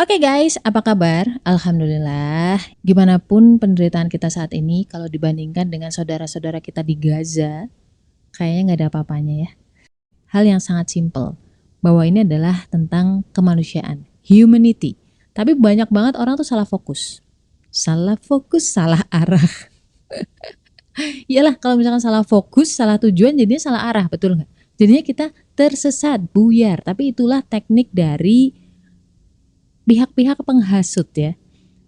Oke guys, apa kabar? Alhamdulillah. Gimana pun penderitaan kita saat ini, kalau dibandingkan dengan saudara-saudara kita di Gaza, kayaknya nggak ada apa-apanya ya. Hal yang sangat simple, bahwa ini adalah tentang kemanusiaan, humanity. Tapi banyak banget orang tuh salah fokus, salah arah. Iyalah, kalau misalkan salah fokus, salah tujuan, jadinya salah arah, betul nggak? Jadinya kita tersesat, buyar. Tapi itulah teknik dari pihak-pihak penghasut ya.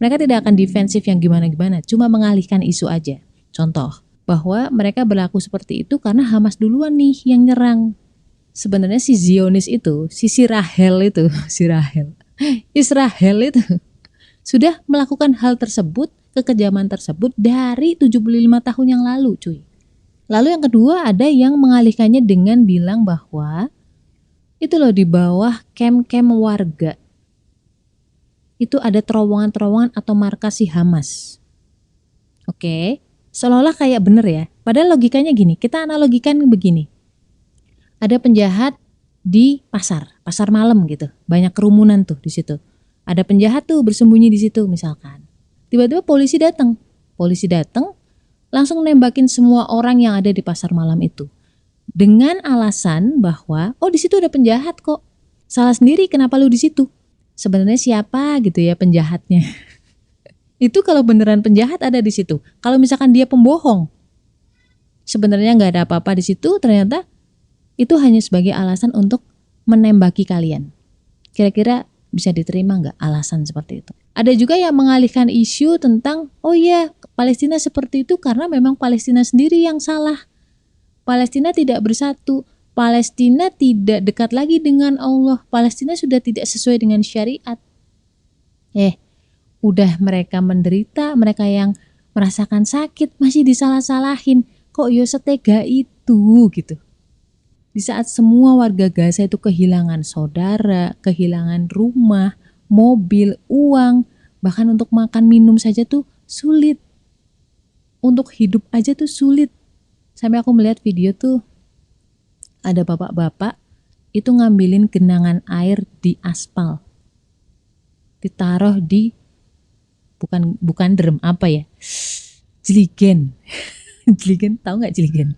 Mereka tidak akan defensif yang gimana-gimana, cuma mengalihkan isu aja. Contoh, bahwa mereka berlaku seperti itu karena Hamas duluan nih yang nyerang. Sebenarnya si Zionis itu, si Rahel itu, Israel itu sudah melakukan hal tersebut, kekejaman tersebut dari 75 tahun yang lalu, cuy. Lalu yang kedua, ada yang mengalihkannya dengan bilang bahwa itu loh di bawah kem-kem warga itu ada terowongan-terowongan atau markas si Hamas. Oke, seolah-olah kayak bener ya. Padahal logikanya gini, kita analogikan begini. Ada penjahat di pasar malam gitu. Banyak kerumunan tuh di situ. Ada penjahat tuh bersembunyi di situ misalkan. Tiba-tiba polisi datang. Langsung nembakin semua orang yang ada di pasar malam itu. Dengan alasan bahwa di situ ada penjahat kok. Salah sendiri kenapa lu di situ? Sebenarnya siapa gitu ya penjahatnya. Itu kalau beneran penjahat ada di situ. Kalau misalkan dia pembohong, sebenarnya nggak ada apa-apa di situ, ternyata itu hanya sebagai alasan untuk menembaki kalian. Kira-kira bisa diterima nggak alasan seperti itu? Ada juga yang mengalihkan isu tentang, Palestina seperti itu karena memang Palestina sendiri yang salah. Palestina tidak bersatu. Palestina tidak dekat lagi dengan Allah. Palestina sudah tidak sesuai dengan syariat. Udah mereka menderita, mereka yang merasakan sakit masih disalah-salahin. Kok setega itu gitu. Di saat semua warga Gaza itu kehilangan saudara, kehilangan rumah, mobil, uang, bahkan untuk makan minum saja tuh sulit. Untuk hidup aja tuh sulit. Sampai aku melihat video tuh ada bapak-bapak itu ngambilin genangan air di aspal, ditaruh di bukan drum jeligen. Jeligen, tahu nggak jeligen?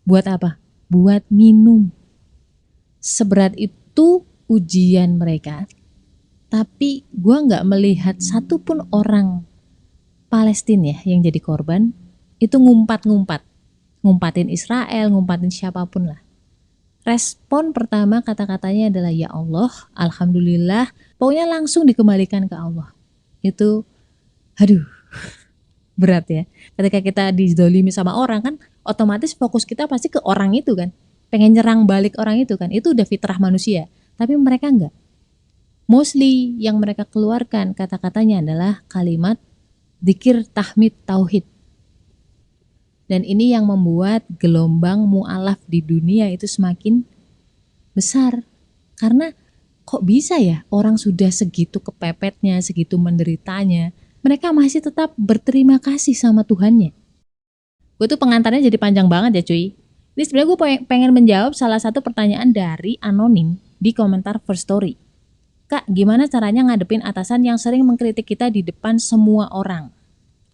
Buat apa? Buat minum. Seberat itu ujian mereka. Tapi gua nggak melihat satupun orang Palestina yang jadi korban itu ngumpatin Israel, ngumpatin siapapun lah. Respon pertama kata-katanya adalah ya Allah, alhamdulillah, pokoknya langsung dikembalikan ke Allah. Itu berat ya. Ketika kita dizolimi sama orang kan, otomatis fokus kita pasti ke orang itu kan. Pengen nyerang balik orang itu kan, itu udah fitrah manusia. Tapi mereka enggak. Mostly yang mereka keluarkan kata-katanya adalah kalimat dzikir, tahmid, tauhid. Dan ini yang membuat gelombang mu'alaf di dunia itu semakin besar. Karena kok bisa ya orang sudah segitu kepepetnya, segitu menderitanya, mereka masih tetap berterima kasih sama Tuhannya. Gue tuh pengantarnya jadi panjang banget ya cuy. Ini sebenarnya gue pengen menjawab salah satu pertanyaan dari anonim di komentar First Story. Kak, gimana caranya ngadepin atasan yang sering mengkritik kita di depan semua orang?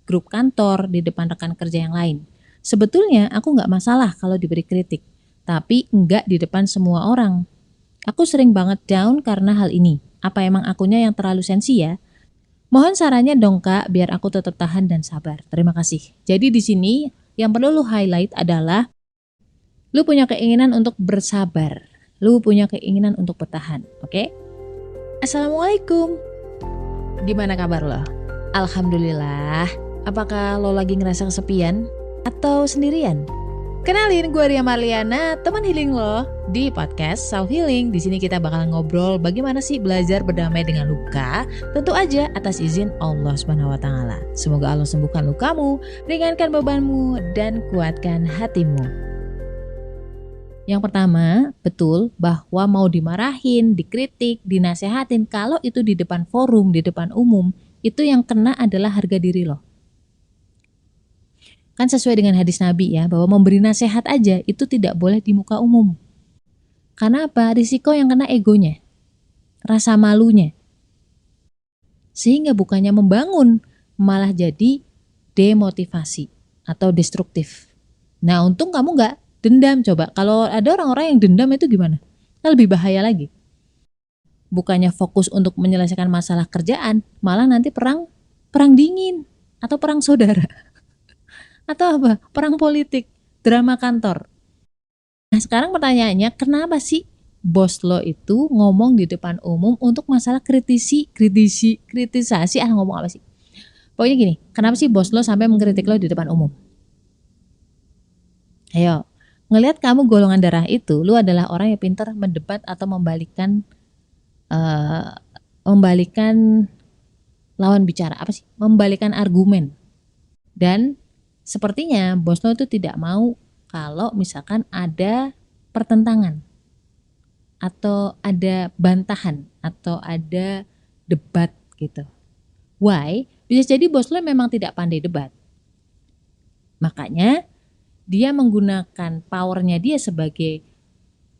Grup kantor, di depan rekan kerja yang lain. Sebetulnya aku nggak masalah kalau diberi kritik, tapi nggak di depan semua orang. Aku sering banget down karena hal ini. Apa emang akunya yang terlalu sensi ya? Mohon sarannya dong kak, biar aku tetap tahan dan sabar. Terima kasih. Jadi di sini yang perlu lu highlight adalah lu punya keinginan untuk bersabar. Lu punya keinginan untuk bertahan, oke? Assalamualaikum. Gimana kabar lo? Alhamdulillah. Apakah lo lagi ngerasa kesepian? Atau sendirian? Kenalin, gue Ria Marliana, teman healing lo di podcast Self Healing. Di sini kita bakal ngobrol bagaimana sih belajar berdamai dengan luka, tentu aja atas izin Allah Subhanahu wa taala. Semoga Allah sembuhkan lukamu, ringankan bebanmu dan kuatkan hatimu. Yang pertama, betul bahwa mau dimarahin, dikritik, dinasehatin kalau itu di depan forum, di depan umum, itu yang kena adalah harga diri lo. Kan sesuai dengan hadis Nabi ya, bahwa memberi nasihat aja itu tidak boleh di muka umum. Karena apa? Risiko yang kena egonya, rasa malunya. Sehingga bukannya membangun, malah jadi demotivasi atau destruktif. Nah, untung kamu nggak dendam. Coba kalau ada orang-orang yang dendam itu gimana? Kan lebih bahaya lagi. Bukannya fokus untuk menyelesaikan masalah kerjaan, malah nanti perang dingin atau perang saudara atau apa? Perang politik, drama kantor. Nah, sekarang pertanyaannya, kenapa sih bos lo itu ngomong di depan umum untuk masalah kritisasi ngomong apa sih? Pokoknya gini, kenapa sih bos lo sampai mengkritik lo di depan umum? Ayo, ngelihat kamu golongan darah itu, lu adalah orang yang pintar mendebat atau membalikan lawan bicara, apa sih? Membalikan argumen. Dan sepertinya bos lo itu tidak mau kalau misalkan ada pertentangan atau ada bantahan atau ada debat gitu. Why? Bisa jadi bos lo memang tidak pandai debat. Makanya dia menggunakan powernya dia sebagai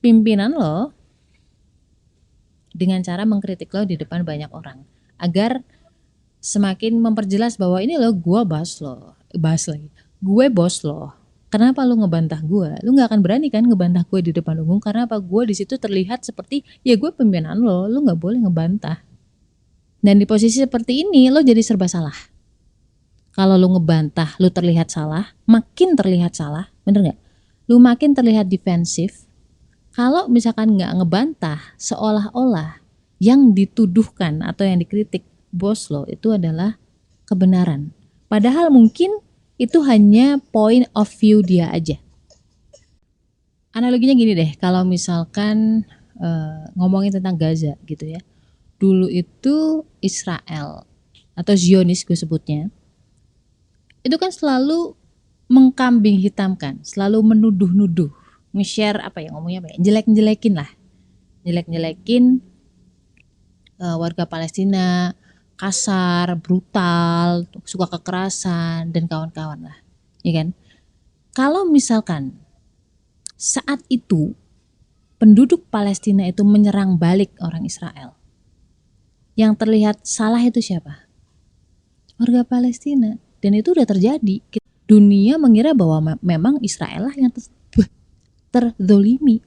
pimpinan lo dengan cara mengkritik lo di depan banyak orang agar semakin memperjelas bahwa ini lo gue gue bos lo. Kenapa lu ngebantah gue? Lu nggak akan berani kan ngebantah gue di depan umum karena apa? Gue di situ terlihat seperti ya gue pimpinan lo, lu nggak boleh ngebantah. Dan di posisi seperti ini lo jadi serba salah. Kalau lu ngebantah, lu terlihat salah, makin terlihat salah, bener nggak? Lu makin terlihat defensif. Kalau misalkan nggak ngebantah, seolah-olah yang dituduhkan atau yang dikritik bos lo itu adalah kebenaran. Padahal mungkin itu hanya point of view dia aja. Analoginya gini deh, kalau misalkan ngomongin tentang Gaza gitu ya. Dulu itu Israel atau Zionis gue sebutnya, itu kan selalu mengkambing hitamkan, selalu menuduh-nuduh, nge-share jelek-jelekin lah, jelek-jelekin warga Palestina, kasar, brutal, suka kekerasan dan kawan-kawan lah, ya kan? Kalau misalkan saat itu penduduk Palestina itu menyerang balik orang Israel, yang terlihat salah itu siapa? Warga Palestina. Dan itu udah terjadi. Dunia mengira bahwa memang Israel lah yang terzolimi.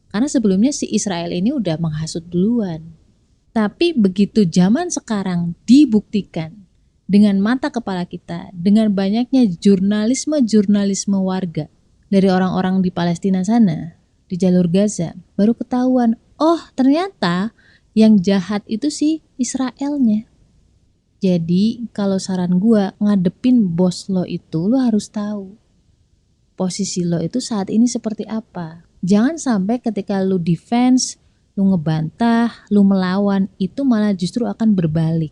Karena sebelumnya si Israel ini udah menghasut duluan. Tapi begitu zaman sekarang dibuktikan dengan mata kepala kita, dengan banyaknya jurnalisme warga dari orang-orang di Palestina sana, di jalur Gaza, baru ketahuan, oh ternyata yang jahat itu si Israelnya. Jadi kalau saran gue, ngadepin bos lo itu lo harus tahu posisi lo itu saat ini seperti apa. Jangan sampai ketika lo defense, lo ngebantah, lo melawan, itu malah justru akan berbalik.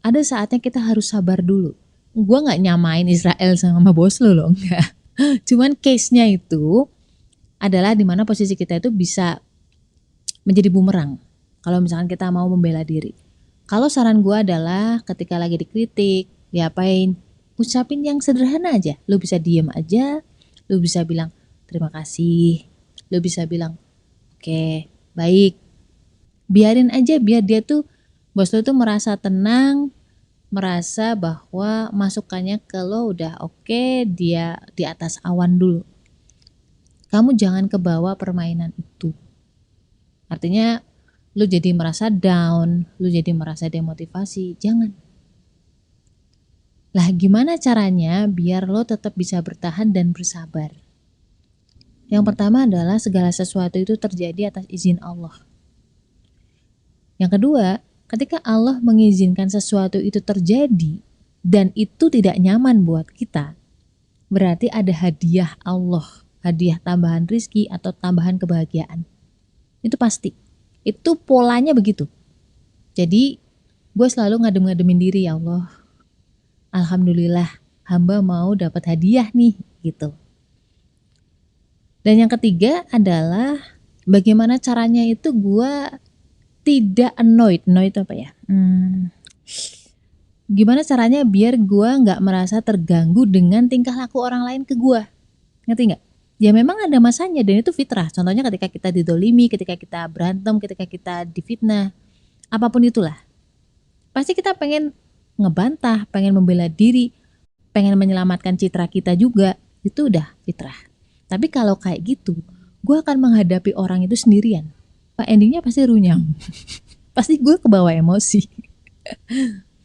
Ada saatnya kita harus sabar dulu. Gue gak nyamain Israel sama bos lo loh, enggak. Cuman case-nya itu adalah dimana posisi kita itu bisa menjadi bumerang kalau misalkan kita mau membela diri. Kalau saran gue adalah ketika lagi dikritik, diapain, ucapin yang sederhana aja. Lu bisa diem aja, lu bisa bilang terima kasih, lu bisa bilang oke, baik. Biarin aja biar dia tuh, bos lu tuh merasa tenang, merasa bahwa masukannya ke lo udah oke, dia di atas awan dulu. Kamu jangan kebawa permainan itu. Artinya lu jadi merasa down, lu jadi merasa demotivasi, jangan. Lah gimana caranya biar lo tetap bisa bertahan dan bersabar? Yang pertama adalah segala sesuatu itu terjadi atas izin Allah. Yang kedua, ketika Allah mengizinkan sesuatu itu terjadi dan itu tidak nyaman buat kita, berarti ada hadiah Allah, hadiah tambahan rizki atau tambahan kebahagiaan. Itu pasti. Itu polanya begitu. Jadi gue selalu ngadem-ngademin diri, ya Allah, alhamdulillah hamba mau dapat hadiah nih gitu. Dan yang ketiga adalah bagaimana caranya itu gue tidak annoyed apa ya? Gimana caranya biar gue nggak merasa terganggu dengan tingkah laku orang lain ke gue, ngerti nggak? Ya memang ada masanya dan itu fitrah. Contohnya ketika kita didolimi, ketika kita berantem, ketika kita difitnah, apapun itulah. Pasti kita pengen ngebantah, pengen membela diri, pengen menyelamatkan citra kita juga. Itu udah fitrah. Tapi kalau kayak gitu, gue akan menghadapi orang itu sendirian. Pak, endingnya pasti runyam. Pasti gue kebawa emosi.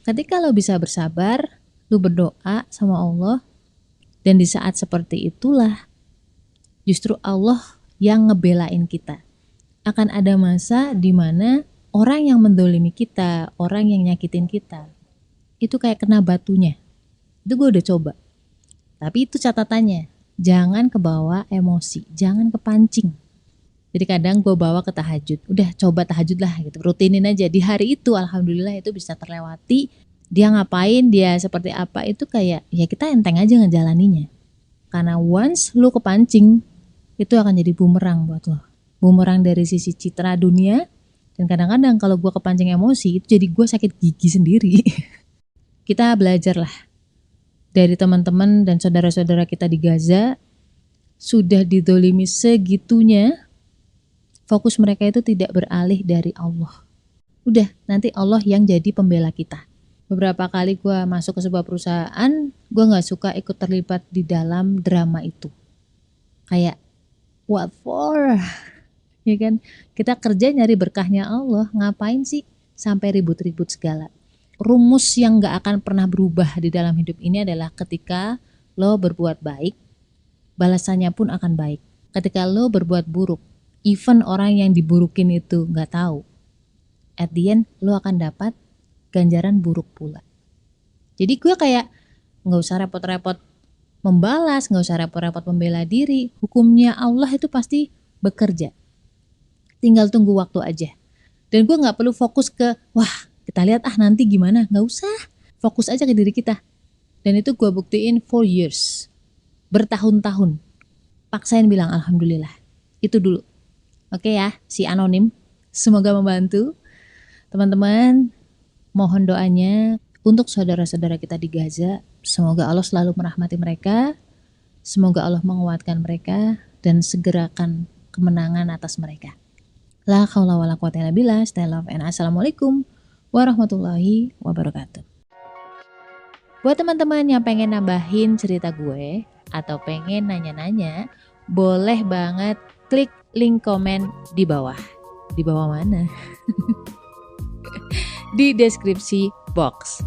Ketika lo bisa bersabar, lo berdoa sama Allah, dan di saat seperti itulah justru Allah yang ngebelain kita. Akan ada masa di mana orang yang mendolimi kita, orang yang nyakitin kita, itu kayak kena batunya. Itu gue udah coba. Tapi itu catatannya, jangan kebawa emosi, jangan kepancing. Jadi kadang gue bawa ke tahajud, udah coba tahajud lah gitu, rutinin aja. Di hari itu alhamdulillah itu bisa terlewati. Dia ngapain, dia seperti apa, itu kayak ya kita enteng aja ngejalaninya. Karena once lu kepancing, itu akan jadi bumerang buat lo. Bumerang dari sisi citra dunia. Dan kadang-kadang kalau gue kepancing emosi, itu jadi gue sakit gigi sendiri. Kita belajar lah dari teman-teman dan saudara-saudara kita di Gaza, sudah didolimi segitunya, fokus mereka itu tidak beralih dari Allah. Udah, nanti Allah yang jadi pembela kita. Beberapa kali gue masuk ke sebuah perusahaan, gue gak suka ikut terlibat di dalam drama itu. Kayak, what for? Ya kan? Kita kerja nyari berkahnya Allah, ngapain sih sampai ribut-ribut segala? Rumus yang gak akan pernah berubah di dalam hidup ini adalah ketika lo berbuat baik, balasannya pun akan baik. Ketika lo berbuat buruk, even orang yang diburukin itu gak tahu, at the end lo akan dapat ganjaran buruk pula. Jadi gue kayak gak usah repot-repot membalas, gak usah repot-repot membela diri. Hukumnya Allah itu pasti bekerja. Tinggal tunggu waktu aja. Dan gue gak perlu fokus ke, wah kita lihat nanti gimana. Gak usah, fokus aja ke diri kita. Dan itu gue buktiin 4 years. Bertahun-tahun. Paksain bilang alhamdulillah. Itu dulu. Oke ya, si anonim. Semoga membantu. Teman-teman, mohon doanya untuk saudara-saudara kita di Gaza. Semoga Allah selalu merahmati mereka. Semoga Allah menguatkan mereka. Dan segerakan kemenangan atas mereka. La haula wala quwata illa billah. Stay love and assalamualaikum warahmatullahi wabarakatuh. Buat teman-teman yang pengen nambahin cerita gue atau pengen nanya-nanya, boleh banget klik link komen di bawah. Di bawah mana? Di deskripsi box.